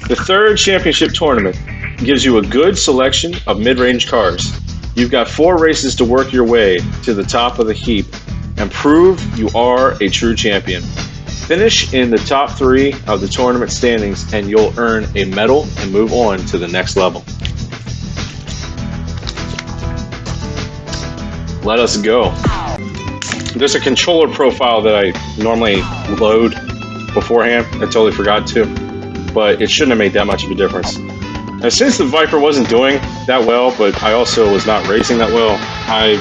The third championship tournament gives you a good selection of mid-range cars. You've got 4 races to work your way to the top of the heap and prove you are a true champion. Finish in the top 3 of the tournament standings and you'll earn a medal and move on to the next level. Let us go. There's a controller profile that I normally load beforehand. I totally forgot to, but it shouldn't have made that much of a difference. Now, since the Viper wasn't doing that well, but I also was not racing that well, I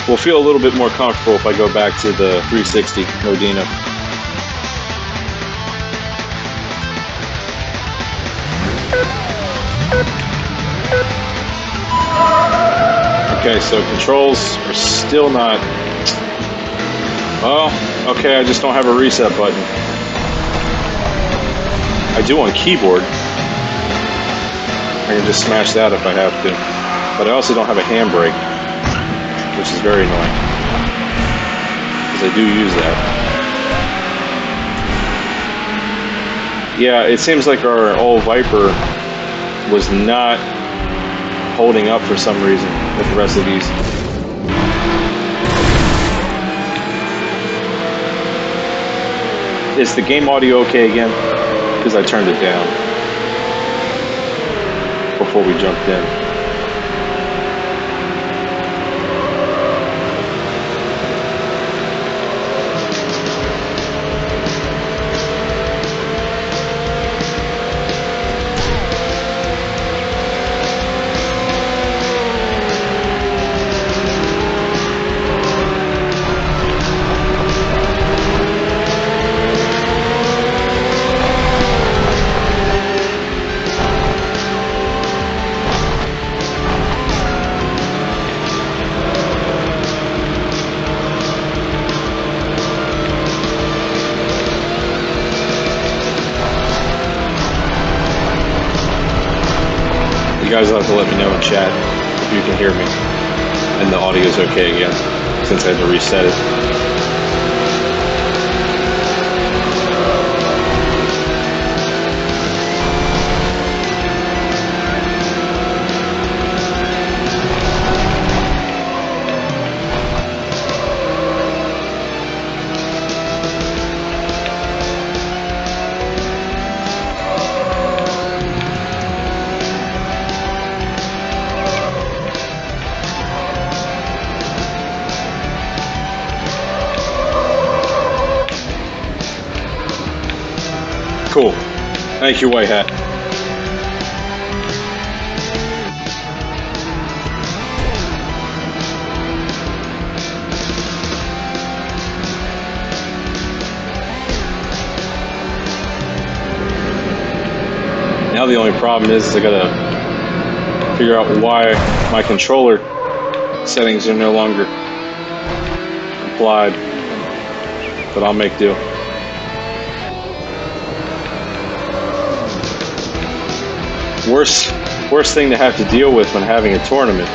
will feel a little bit more comfortable if I go back to the 360 Modena. Okay, so controls are still not... Oh, okay, I just don't have a reset button. I do on keyboard. I can just smash that if I have to. But I also don't have a handbrake, which is very annoying, because I do use that. Yeah, it seems like our old Viper was not holding up for some reason with the rest of these. Is the game audio okay again? Because I turned it down before we jumped in. You guys will have to let me know in chat if you can hear me and the audio is okay again, since I had to reset it. Cool. Thank you, White Hat. Now the only problem is I gotta figure out why my controller settings are no longer applied, but I'll make do. Worst thing to have to deal with when having a tournament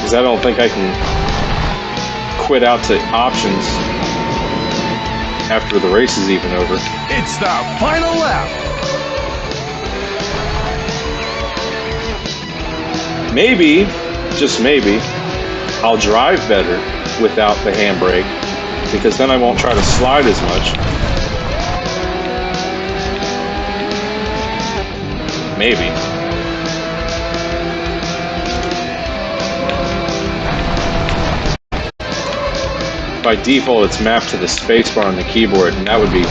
is I don't think I can quit out to options after the race is even over. It's the final lap. Maybe, just maybe, I'll drive better without the handbrake, because then I won't try to slide as much. Maybe. By default, it's mapped to the spacebar on the keyboard, and that would be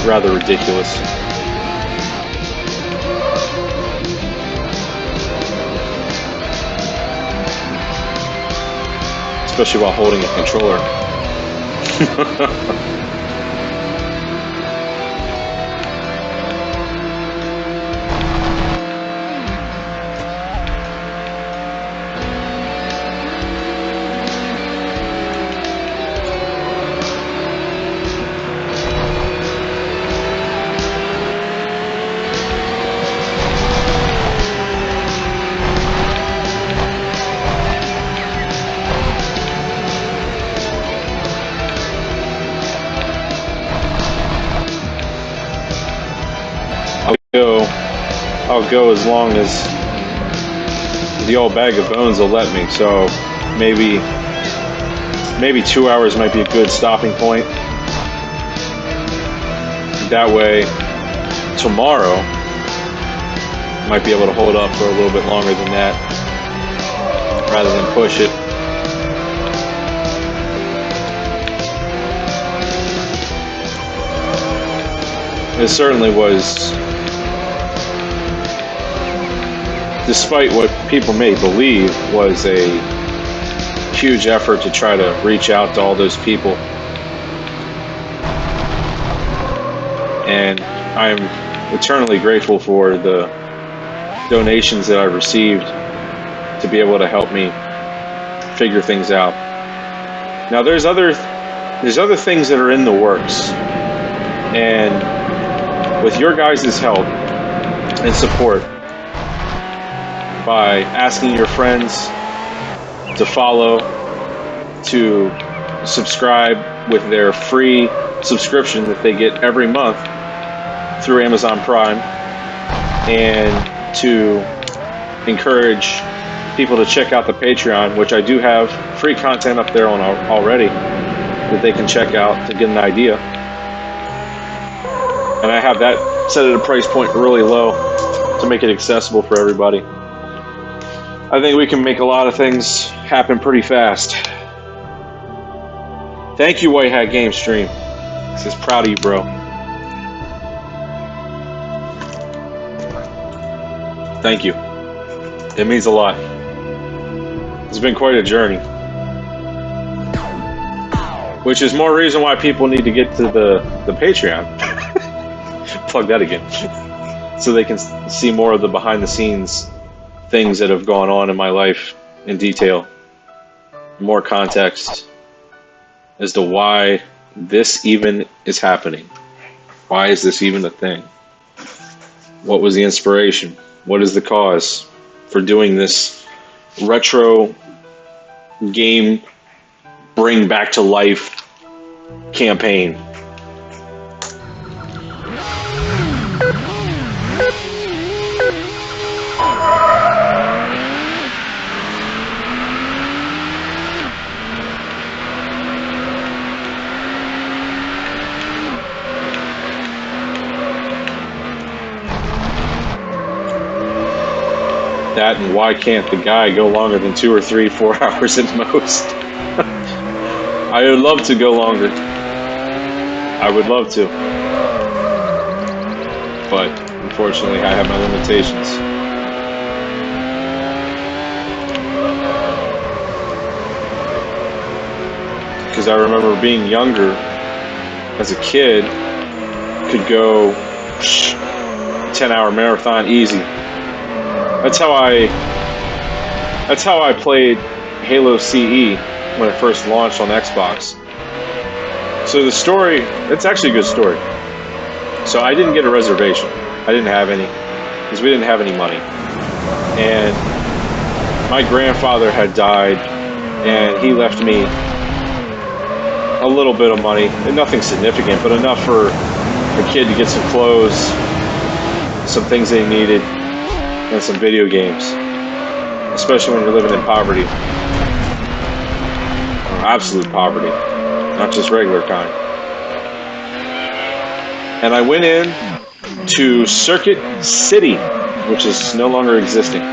rather ridiculous. Especially while holding a controller. I'll go as long as the old bag of bones will let me. So maybe 2 hours might be a good stopping point. That way, tomorrow might be able to hold up for a little bit longer than that, rather than push it. It certainly was, despite what people may believe, was a huge effort to try to reach out to all those people. And I'm eternally grateful for the donations that I've received to be able to help me figure things out. Now there's other things that are in the works, and with your guys' help and support, by asking your friends to follow, to subscribe with their free subscription that they get every month through Amazon Prime, and to encourage people to check out the Patreon, which I do have free content up there on already that they can check out to get an idea. And I have that set at a price point really low to make it accessible for everybody. I think we can make a lot of things happen pretty fast. Thank you, White Hat Game Stream. This is proud of you, bro. Thank you. It means a lot. It's been quite a journey. Which is more reason why people need to get to the Patreon. Plug that again. So they can see more of the behind the scenes things that have gone on in my life in detail. More context as to why this even is happening. Why is this even a thing? What was the inspiration? What is the cause for doing this retro game bring back to life campaign? That, and why can't the guy go longer than 2 or 3, 4 hours at most? I would love to go longer. I would love to. But unfortunately, I have my limitations. Because I remember being younger, as a kid, could go 10-hour marathon easy. That's how I played Halo CE when it first launched on Xbox. So the story, it's actually a good story. So I didn't get a reservation. I didn't have any, because we didn't have any money. And my grandfather had died, and he left me a little bit of money, and nothing significant, but enough for a kid to get some clothes, some things they needed, and some video games, especially when you're living in poverty, absolute poverty, not just regular kind. And I went in to Circuit City, which is no longer existing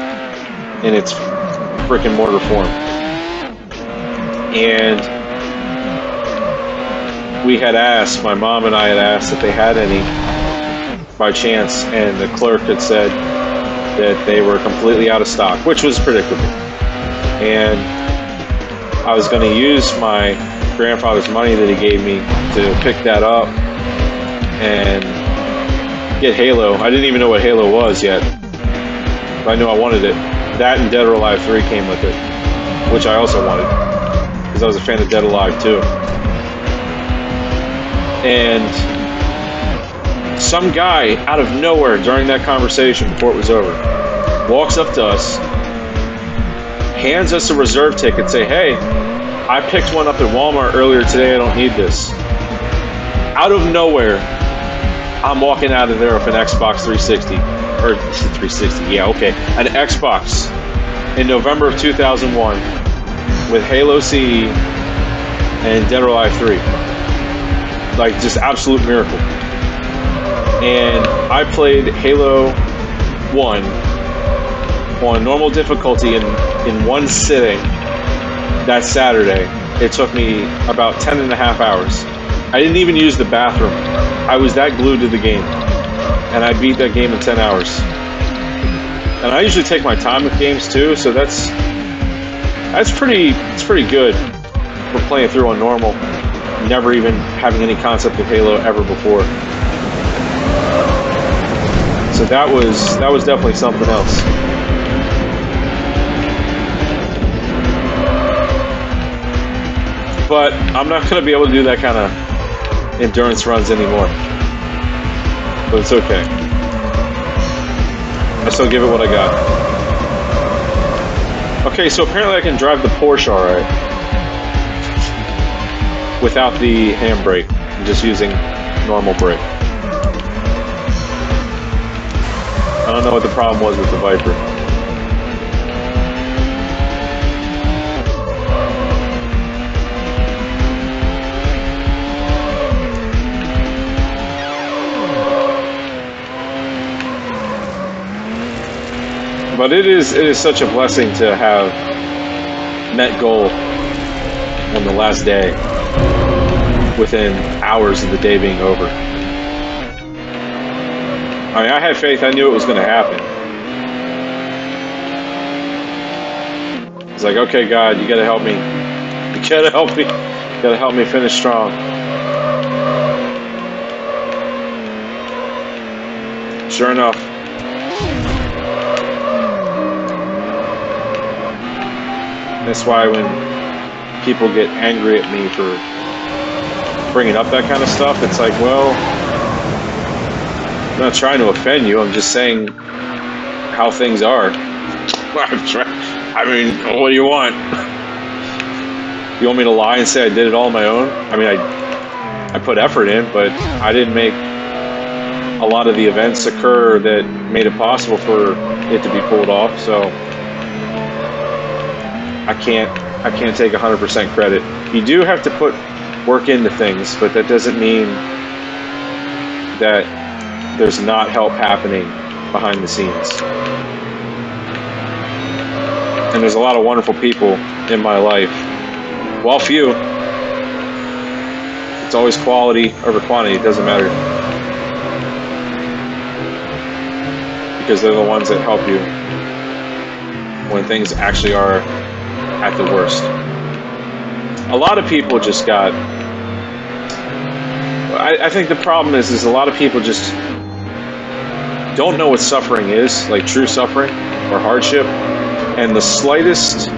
in its brick and mortar form. And we had asked, my mom and I had asked if they had any by chance, and the clerk had said that they were completely out of stock, which was predictable. And I was going to use my grandfather's money that he gave me to pick that up and get Halo. I didn't even know what Halo was yet, but I knew I wanted it. That and Dead or Alive 3 came with it, which I also wanted, because I was a fan of Dead or Alive 2. And some guy out of nowhere during that conversation before it was over walks up to us, hands us a reserve ticket, say, "Hey, I picked one up at Walmart earlier today, I don't need this." Out of nowhere, I'm walking out of there with an Xbox 360. Or 360, yeah, okay. An Xbox in November of 2001 with Halo CE and Dead or Alive 3. Like, just absolute miracle. And I played Halo 1 on normal difficulty in one sitting that Saturday. It took me about 10 and a half hours. I didn't even use the bathroom. I was that glued to the game. And I beat that game in 10 hours. And I usually take my time with games too, so it's pretty good for playing through on normal, never even having any concept of Halo ever before. So that was definitely something else. But I'm not going to be able to do that kind of endurance runs anymore. But it's okay. I still give it what I got. Okay, so apparently I can drive the Porsche alright. Without the handbrake. I'm just using normal brake. I don't know what the problem was with the Viper. But it is such a blessing to have met goal on the last day within hours of the day being over. I mean, I had faith. I knew it was going to happen. It's like, okay, God, you got to help me. You got to help me. You got to help me finish strong. Sure enough. That's why when people get angry at me for bringing up that kind of stuff, it's like, well, I'm not trying to offend you. I'm just saying how things are. I mean, what do you want? You want me to lie and say I did it all on my own? I mean, I put effort in, but I didn't make a lot of the events occur that made it possible for it to be pulled off. So I can't take 100% credit. You do have to put work into things, but that doesn't mean that there's not help happening behind the scenes. And there's a lot of wonderful people in my life. Well, few. It's always quality over quantity. It doesn't matter. Because they're the ones that help you when things actually are at the worst. A lot of people just got... I think the problem is a lot of people just don't know what suffering is, like true suffering or hardship, and the slightest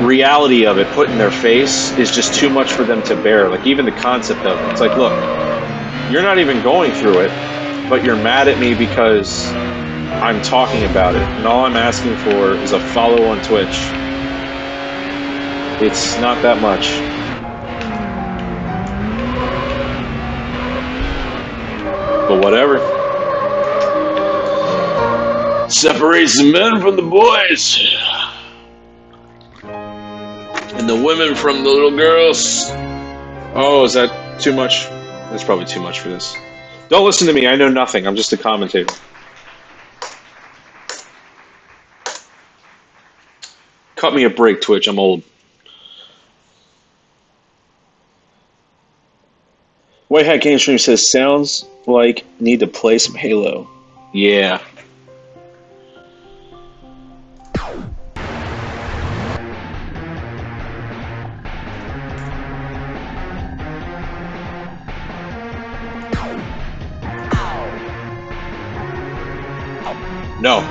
reality of it put in their face is just too much for them to bear. Like even the concept of it. It's like, look, you're not even going through it, but you're mad at me because I'm talking about it, and all I'm asking for is a follow on Twitch. It's not that much. But whatever. Separates the men from the boys. And the women from the little girls. Oh, is that too much? That's probably too much for this. Don't listen to me. I know nothing. I'm just a commentator. Cut me a break, Twitch. I'm old. White Hat Game Stream says, sounds like need to play some Halo. Yeah. No.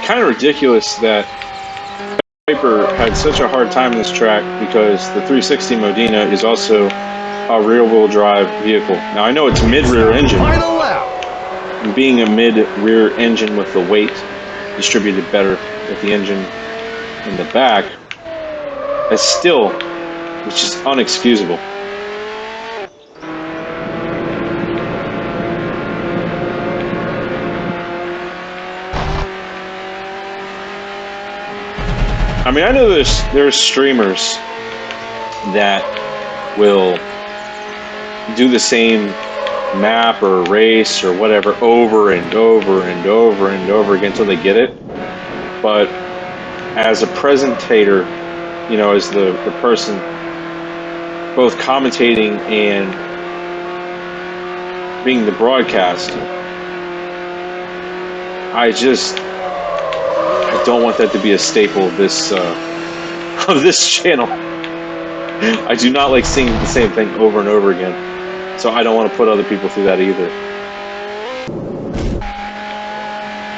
Kind of ridiculous that Viper had such a hard time in this track because the 360 Modena is also a rear-wheel drive vehicle. Now I know it's mid-rear engine, Final lap. and being a mid-rear engine with the weight distributed better with the engine in the back, is still, which is unexcusable. I mean, I know there's streamers that will do the same map or race or whatever over and over and over and over again until they get it. But as a presentator, you know, as the person both commentating and being the broadcast, I don't want that to be a staple of this channel. I do not like seeing the same thing over and over again, so I don't want to put other people through that either.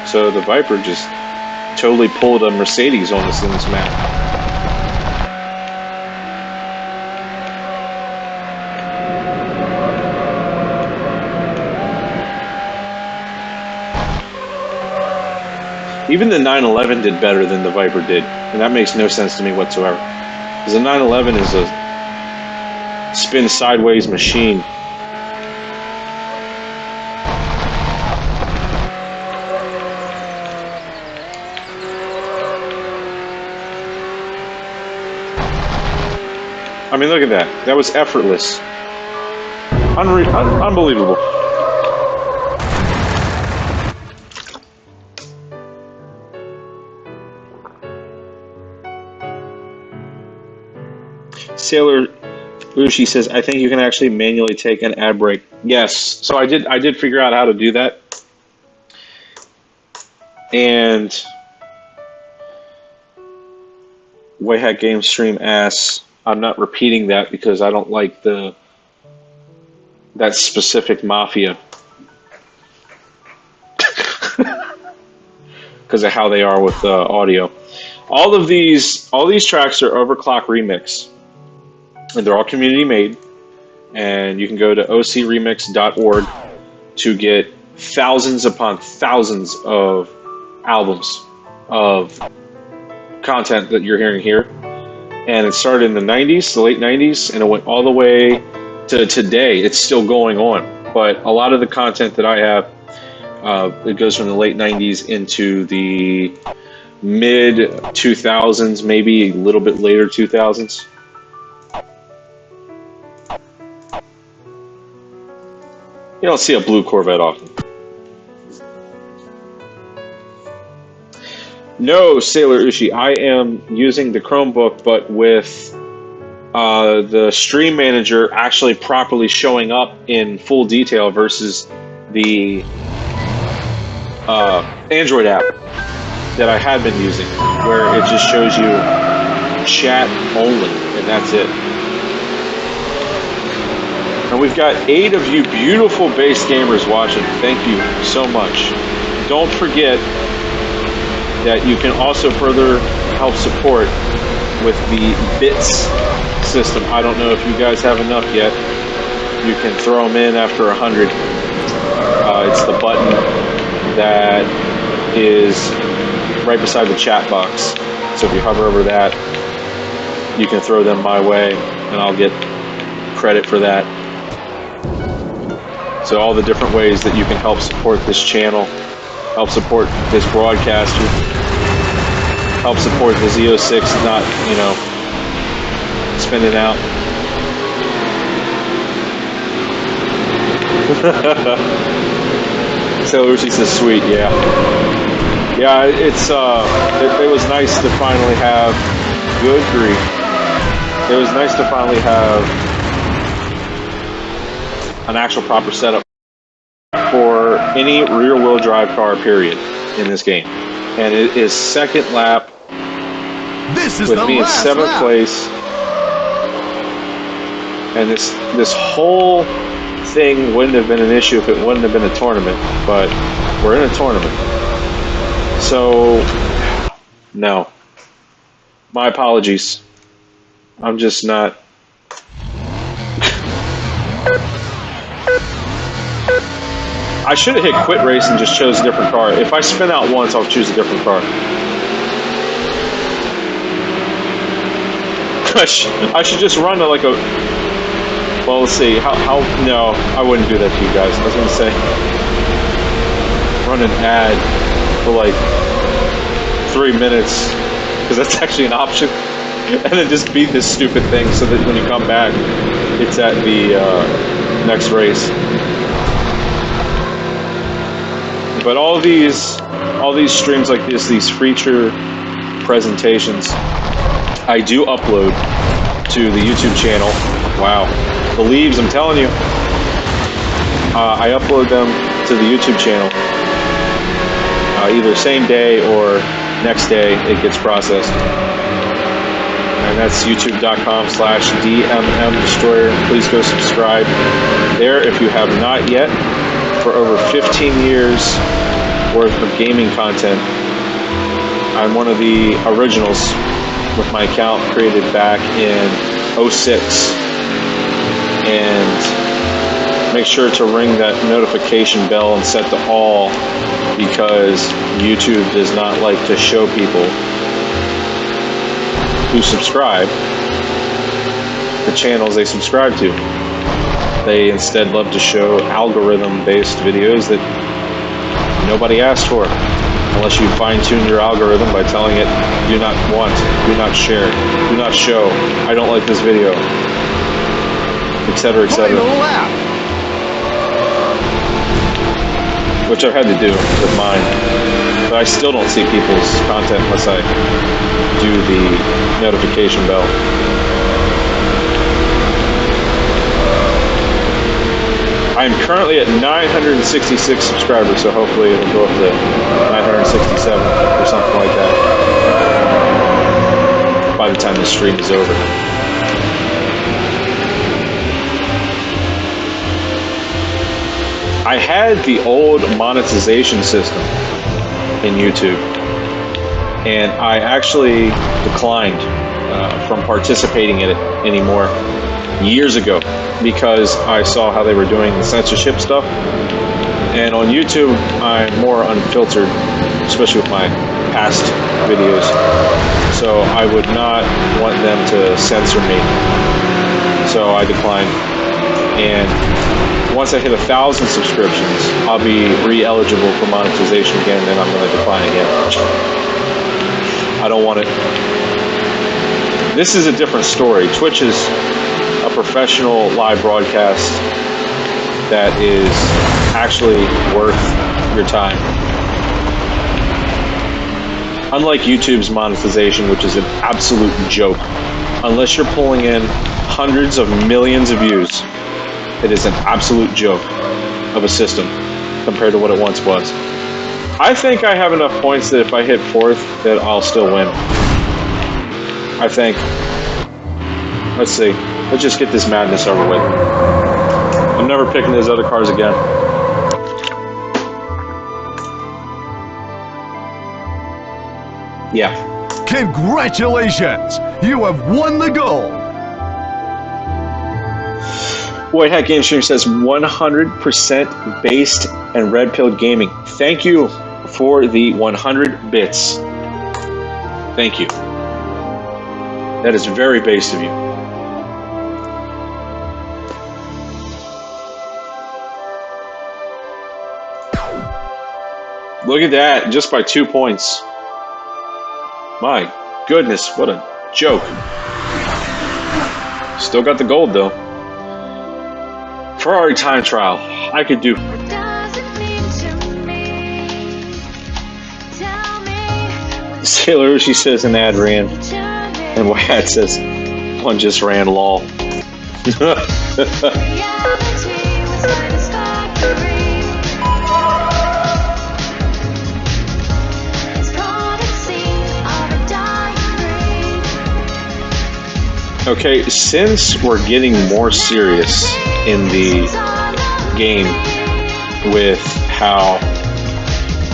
So the Viper just totally pulled a Mercedes on us in this map. Even the 911 did better than the Viper did, and that makes no sense to me whatsoever. Because the 911 is a spin sideways machine. I mean, look at that. That was effortless. Unbelievable. Sailor Ushi says, I think you can actually manually take an ad break. Yes, so I did figure out how to do that. And Wayhack Game Stream asks, I'm not repeating that because I don't like that specific mafia. Because of how they are with audio. All these tracks are Overclock Remix. And they're all community made, and you can go to ocremix.org to get thousands upon thousands of albums of content that you're hearing here. And it started in the 90s, the late 90s, and it went all the way to today. It's still going on, but a lot of the content that I have, it goes from the late 90s into the mid 2000s, maybe a little bit later 2000s. You don't see a blue Corvette often. No, Sailor Ushi, I am using the Chromebook, but with the Stream Manager actually properly showing up in full detail versus the Android app that I had been using, where it just shows you chat only, and that's it. And we've got 8 of you beautiful base gamers watching. Thank you so much. Don't forget that you can also further help support with the bits system. I don't know if you guys have enough yet. You can throw them in after 100. It's the button that is right beside the chat box. So if you hover over that, you can throw them my way. and I'll get credit for that. So all the different ways that you can help support this channel, help support this broadcaster, help support the Z06 not, you know, spinning out. So Uchi says, sweet, yeah. Yeah, it's it was nice to finally have, good grief. It was nice to finally have an actual proper setup for any rear-wheel drive car, period, in this game. And it is second lap. This is with the me in last 7th lap. place. And this whole thing wouldn't have been an issue if it wouldn't have been a tournament, but we're in a tournament. So, no. My apologies. I'm just not... I should have hit quit race and just chose a different car. If I spin out once, I'll choose a different car. I should just run like a... Well, let's see. How? No, I wouldn't do that to you guys. I was going to say... Run an ad for like 3 minutes, because that's actually an option. And then just beat this stupid thing so that when you come back, it's at the next race. But all these streams like this, these feature presentations, I do upload to the YouTube channel. Wow, the leaves! I'm telling you, I upload them to the YouTube channel either same day or next day. It gets processed, and that's youtube.com/DMMDestroyer. Please go subscribe there if you have not yet. For over 15 years worth of gaming content. I'm one of the originals with my account created back in 06. And make sure to ring that notification bell and set to all, because YouTube does not like to show people who subscribe the channels they subscribe to. They instead love to show algorithm-based videos that nobody asked for, unless you fine-tune your algorithm by telling it, do not want, do not share, do not show, I don't like this video, etc., etc. Which I've had to do with mine, but I still don't see people's content unless I do the notification bell. I'm currently at 966 subscribers, so hopefully it'll go up to 967 or something like that by the time the stream is over. I had the old monetization system in YouTube, and I actually declined from participating in it anymore years ago, because I saw how they were doing the censorship stuff. And on YouTube, I'm more unfiltered, especially with my past videos. So I would not want them to censor me. So I declined. And once I hit 1,000 subscriptions, I'll be re-eligible for monetization again, and I'm going to decline again. I don't want it. This is a different story. Twitch is a professional live broadcast that is actually worth your time. Unlike YouTube's monetization, which is an absolute joke. Unless you're pulling in hundreds of millions of views, it is an absolute joke of a system compared to what it once was. I think I have enough points that if I hit 4th, that I'll still win. I think. Let's see. Let's just get this madness over with. I'm never picking those other cars again. Yeah. Congratulations! You have won the gold! White Hat Game Stream says 100% based and red pilled gaming. Thank you for the 100 bits. Thank you. That is very based of you. Look at that, just by 2 points. My goodness, what a joke. Still got the gold though. Ferrari time trial. I could do. Sailor, she says an ad ran. And Wyatt says one just ran, lol. Okay, since we're getting more serious in the game with how...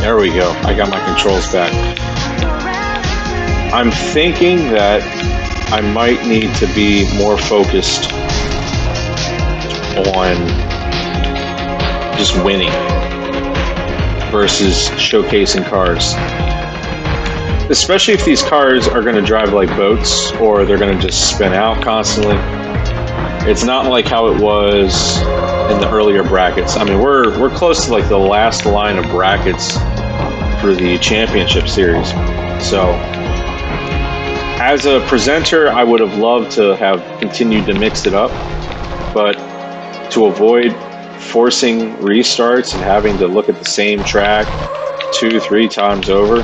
There we go, I got my controls back. I'm thinking that I might need to be more focused on just winning versus showcasing cars. Especially if these cars are going to drive like boats or they're going to just spin out constantly. It's not like how it was in the earlier brackets. I mean, we're close to like the last line of brackets for the championship series. So as a presenter, I would have loved to have continued to mix it up, but to avoid forcing restarts and having to look at the same track 2-3 times over,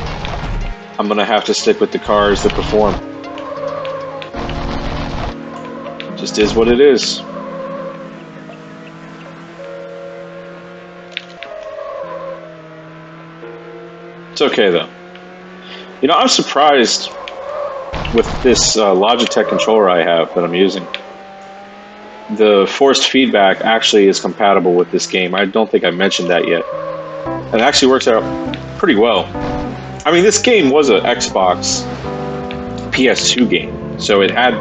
I'm going to have to stick with the cars that perform. Just is what it is. It's okay though. You know, I'm surprised with this Logitech controller I have that I'm using. The forced feedback actually is compatible with this game. I don't think I mentioned that yet. It actually works out pretty well. I mean, this game was an Xbox PS2 game, so it had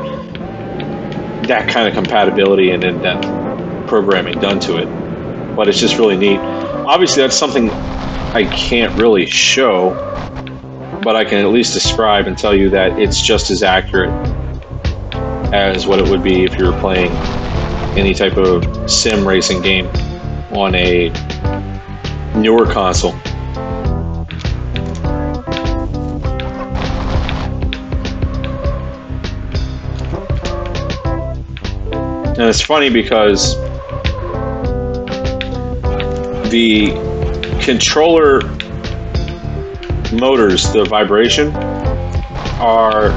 that kind of compatibility and in-depth programming done to it. But it's just really neat. Obviously, that's something I can't really show, but I can at least describe and tell you that it's just as accurate as what it would be if you were playing any type of sim racing game on a newer console. And it's funny because the controller motors, the vibration, are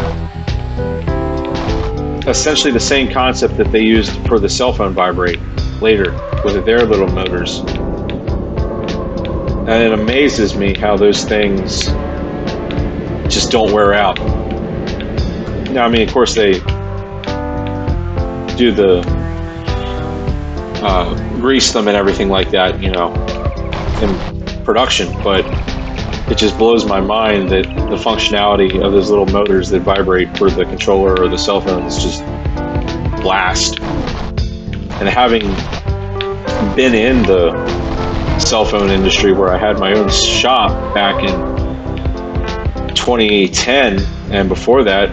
essentially the same concept that they used for the cell phone vibrate later with their little motors. And it amazes me how those things just don't wear out. Now, I mean, of course, they do the grease them and everything like that, you know, in production, but it just blows my mind that the functionality of those little motors that vibrate for the controller or the cell phone is just blast. And having been in the cell phone industry where I had my own shop back in 2010 and before that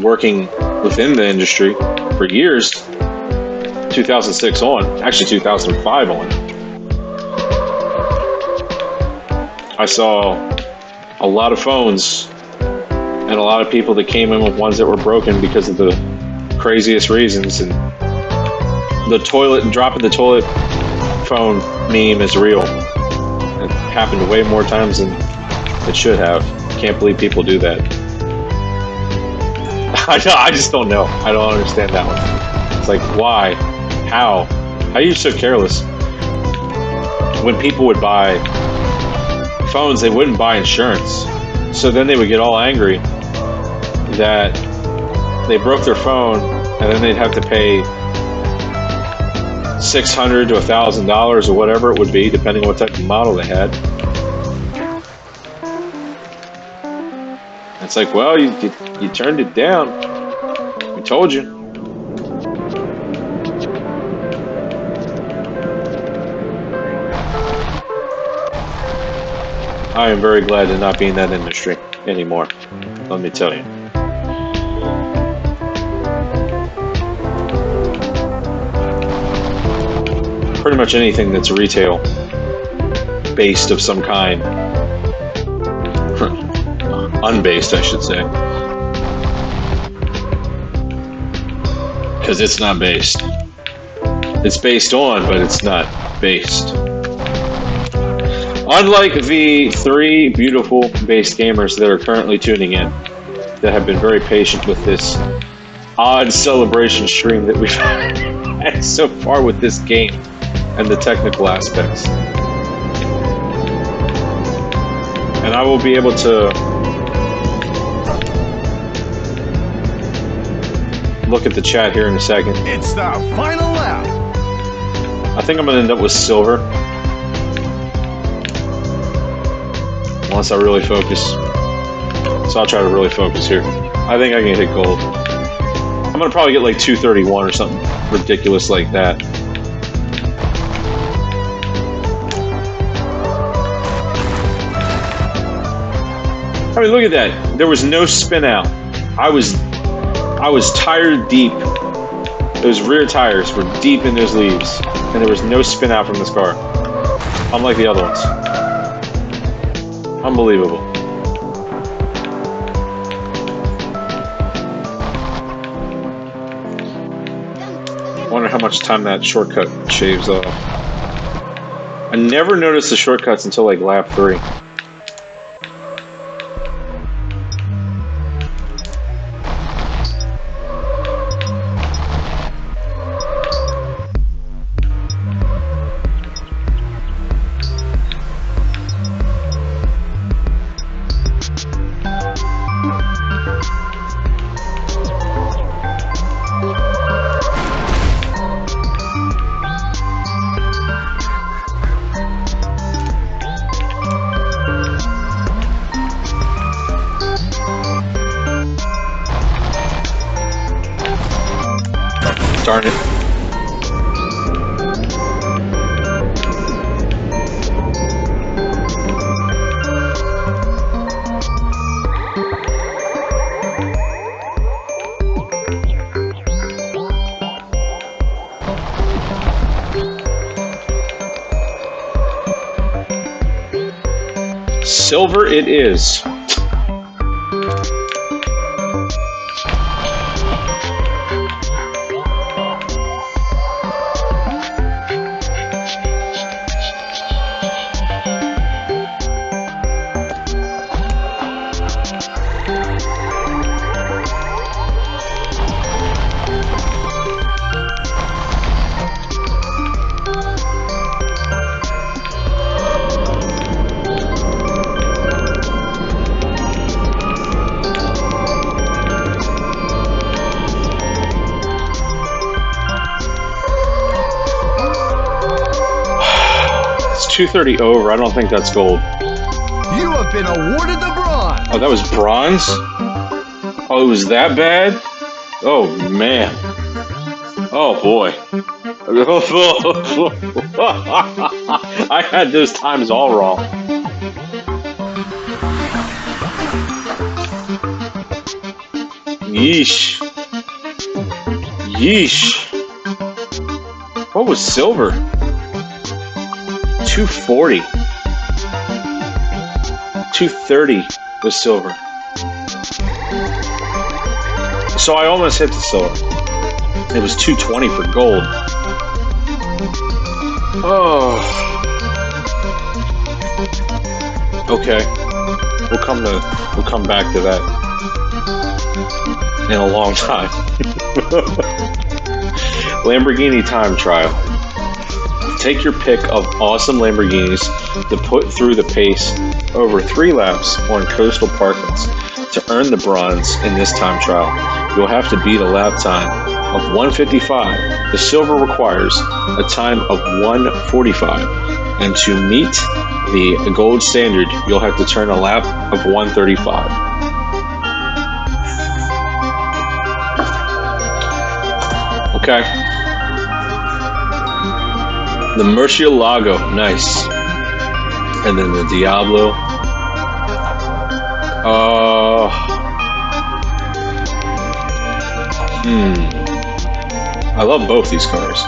working within the industry for years, 2006 on, actually 2005 on, I saw a lot of phones and a lot of people that came in with ones that were broken because of the craziest reasons, and the toilet and dropping the toilet phone meme is real. It happened way more times than it should have. Can't believe people do that. I just don't know. I don't understand that one. It's like, why? How? How are you so careless? When people would buy phones, they wouldn't buy insurance. So then they would get all angry that they broke their phone and then they'd have to pay $600 to $1,000 or whatever it would be, depending on what type of model they had. It's like, well, you turned it down. We told you. I am very glad to not be in that industry anymore, let me tell you. Pretty much anything that's retail based of some kind Unbased, I should say. Because it's not based. It's based on, but it's not based. Unlike the 3 beautiful based gamers that are currently tuning in, that have been very patient with this odd celebration stream that we've had so far with this game and the technical aspects. And I will be able to look at the chat here in a second. It's the final lap. I think I'm going to end up with silver. Unless I really focus. So I'll try to really focus here. I think I can hit gold. I'm going to probably get like 231 or something ridiculous like that. I mean, look at that. There was no spin out. I was tire deep. Those rear tires were deep in those leaves, and there was no spin out from this car. Unlike the other ones. Unbelievable. I wonder how much time that shortcut shaves off. I never noticed the shortcuts until like lap 3. Darn it. Silver it is. It's 230 over. I don't think that's gold. You have been awarded the bronze. Oh, that was bronze? Oh, it was that bad? Oh, man. Oh, boy. I had those times all wrong. Yeesh. Yeesh. What was silver? 240. 230 was silver. So I almost hit the silver. It was 220 for gold. Oh. Okay. We'll come back to that in a long time. Lamborghini time trial. Take your pick of awesome Lamborghinis to put through the pace over 3 laps on coastal parkings to earn the bronze in this time trial. You'll have to beat a lap time of 155. The silver requires a time of 145. And to meet the gold standard, you'll have to turn a lap of 135. Okay. The Murcielago, nice. And then the Diablo. I love both these cars.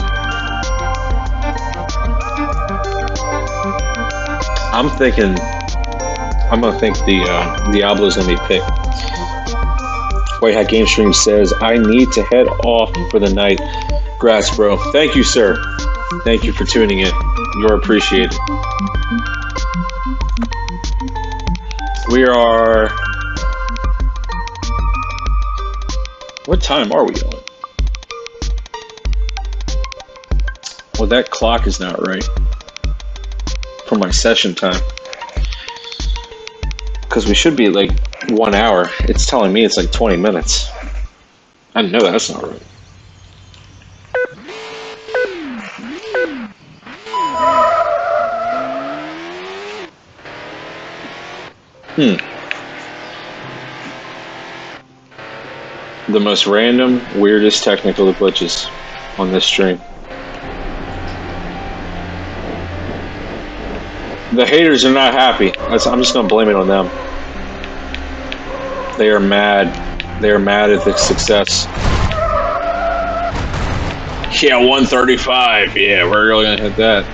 I'm thinking I'm gonna think the Diablo's gonna be picked. White Hat Game Stream says, I need to head off for the night. Grass, bro. Thank you, sir. Thank you for tuning in. You're appreciated. We are... What time are we on? Well, that clock is not right for my session time. Because we should be like 1 hour. It's telling me it's like 20 minutes. I know that's not right. The most random, weirdest technical glitches on this stream. The haters are not happy. I'm just going to blame it on them. They are mad. They are mad at the success. Yeah, 135. Yeah, we're really going to hit that.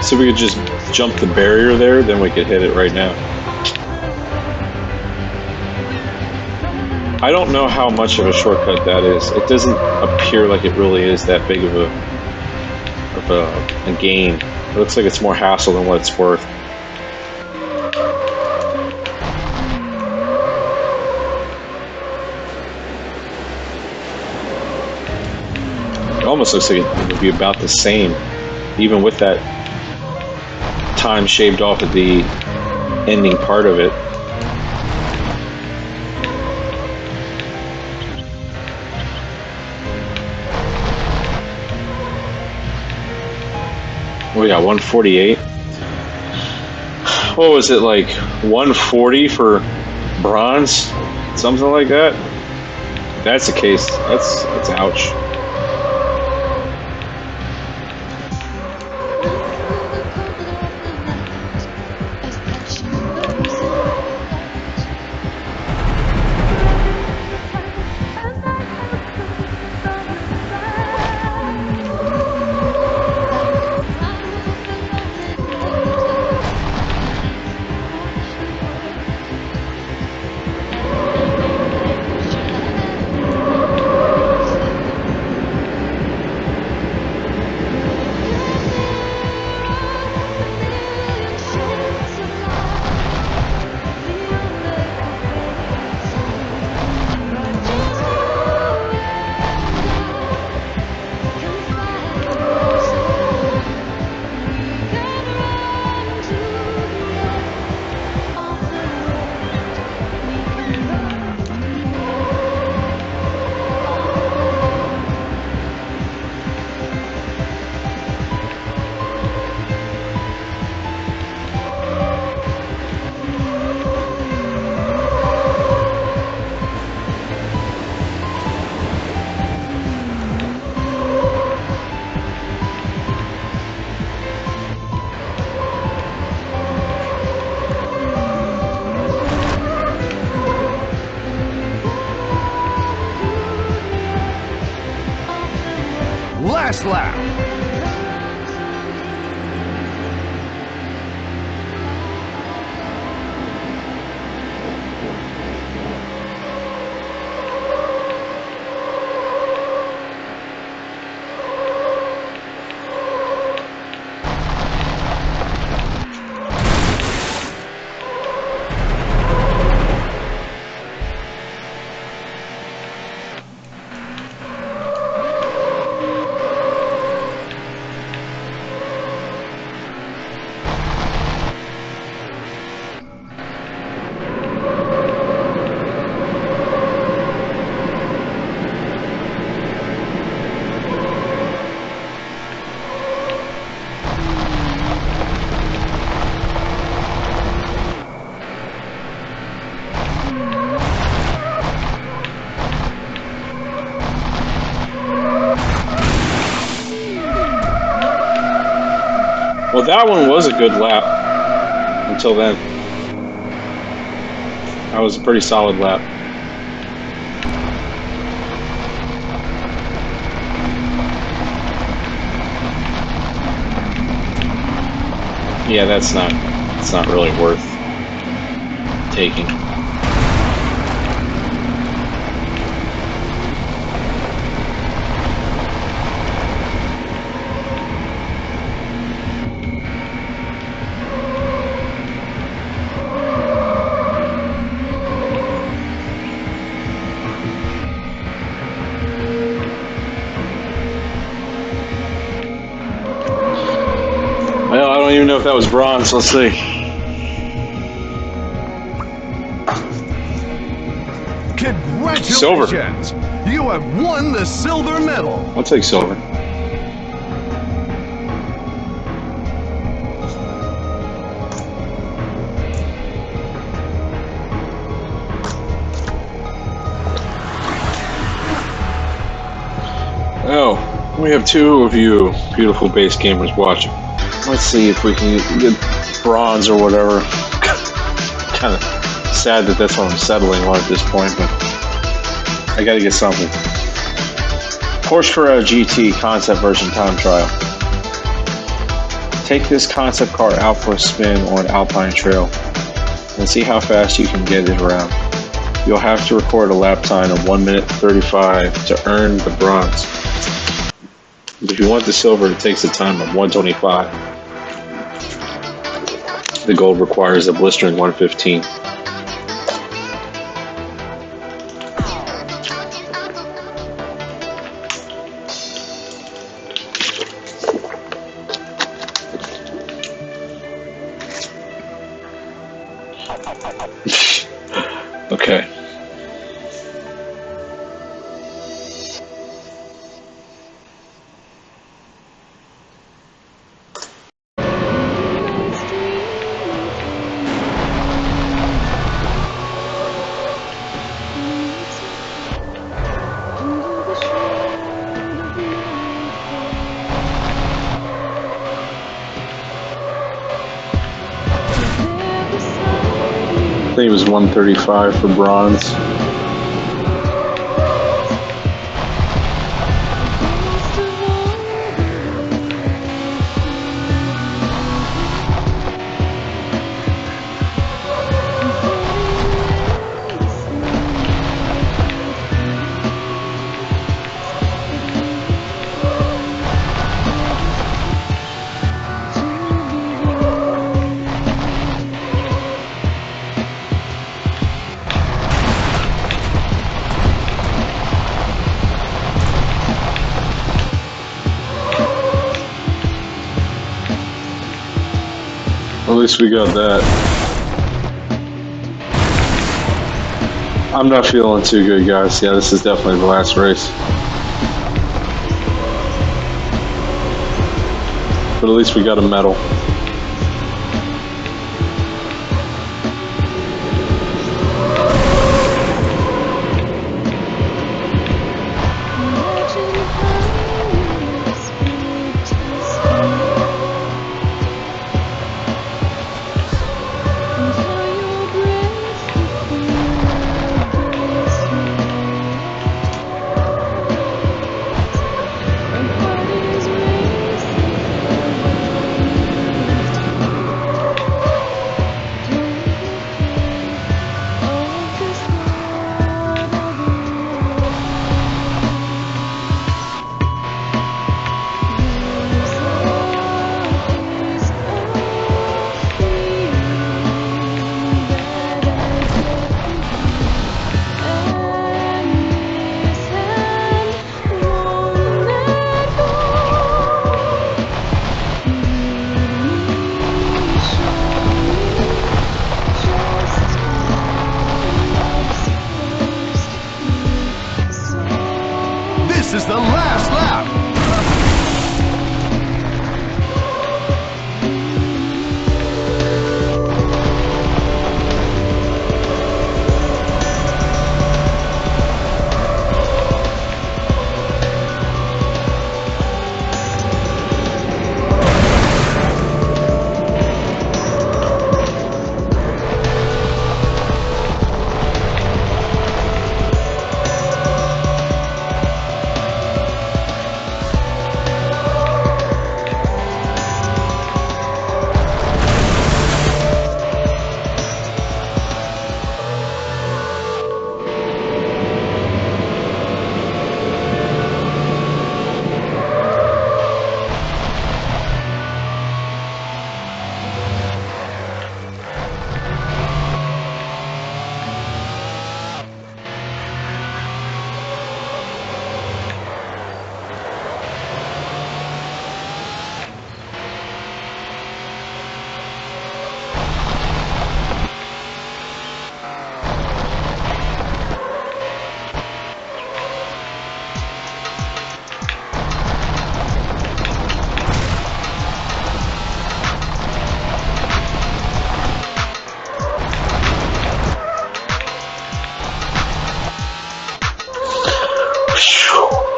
So we could just jump the barrier there, then we could hit it right now. I don't know how much of a shortcut that is. It doesn't appear like it really is that big of a gain. It looks like it's more hassle than what it's worth. It almost looks like it would be about the same, even with that time shaved off at the ending part of it. We got 148. What was it, like 140 for bronze? Something like that? If that's the case, that's ouch. Last lap. That one was a good lap until then. That was a pretty solid lap. Yeah, it's not really worth taking. Well, I don't even know if that was bronze. Let's see. Congratulations! Silver. You have won the silver medal. I'll take silver. Oh, we have two of you beautiful base gamers watching. Let's see if we can get bronze or whatever. Kind of sad that that's what I'm settling on at this point, but I gotta get something. Porsche Carrera GT concept version time trial. Take this concept car out for a spin on an alpine trail and see how fast you can get it around. You'll have to record a lap time of 1 minute 35 to earn the bronze. If you want the silver, it takes a time of 125. The gold requires a blistering 115. Okay. I think it was 135 for bronze. At least we got that. I'm not feeling too good, guys. Yeah, this is definitely the last race. But at least we got a medal.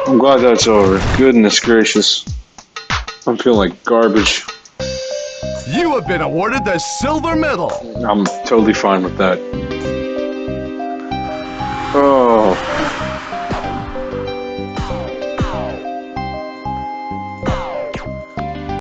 I'm glad that's over. Goodness gracious. I'm feeling like garbage. You have been awarded the silver medal. I'm totally fine with that. Oh.